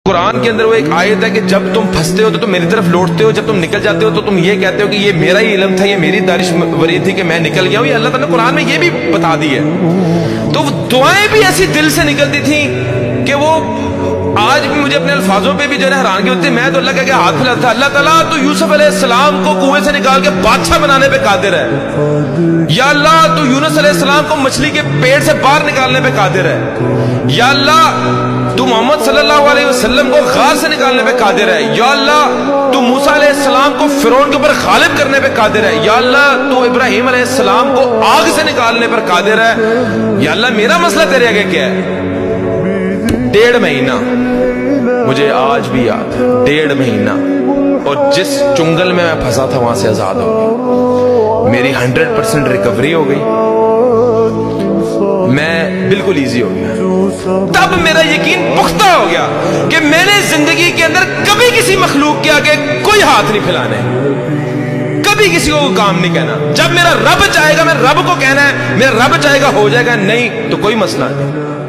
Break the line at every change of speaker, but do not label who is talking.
قرآن کے اندر وہ ایک آیت ہے کہ جب تم پھنستے ہو تو تم میری طرف لوٹتے ہو، جب تم نکل جاتے ہو تو تم یہ کہتے ہو کہ یہ میرا ہی علم تھا، یہ میری دانشوری تھی کہ میں نکل گیا ہوں۔ یہ اللہ تعالیٰ نے قرآن میں یہ بھی بتا دی ہے۔ تو دعائیں بھی ایسی دل سے نکلتی تھیں کہ وہ آج بھی مجھے اپنے الفاظوں پہ بھی جو ہے حیرانگی ہوتی ہے۔ میں تو اللہ کے ہاتھ پھیلاتا تھا، اللہ تعالیٰ تو یوسف علیہ السلام کو کنویں سے نکال کے بادشاہ بنانے پہ قادر ہے، یا اللہ تو یونس علیہ السلام کو مچھلی کے پیٹ سے باہر نکالنے پہ قادر ہے، یا اللہ تو محمد صلی اللہ علیہ وسلم کو غار سے نکالنے پہ قادر ہے، یا اللہ تو موسیٰ علیہ السلام کو فرعون کے اوپر غالب کرنے پہ قادر ہے، یا اللہ تو ابراہیم علیہ السلام کو آگ سے نکالنے پر قادر ہے۔ یا اللہ میرا مسئلہ تیرے آگے کیا ہے؟ 1.5 مہینہ مجھے آج بھی یاد ہے، 1.5 مہینہ، اور جس چنگل میں پھنسا تھا وہاں سے آزاد ہو گئی، میری 100% ریکوری ہو گئی، میں بالکل ایزی ہو گیا۔ تب میرا یقین پختہ ہو گیا کہ میں نے زندگی کے اندر کبھی کسی مخلوق کے آگے کوئی ہاتھ نہیں پھیلانے، کبھی کسی کو کام نہیں کہنا۔ جب میرا رب چاہے گا میں رب کو کہنا ہے، میرا رب چاہے گا ہو جائے گا، نہیں تو کوئی مسئلہ نہیں۔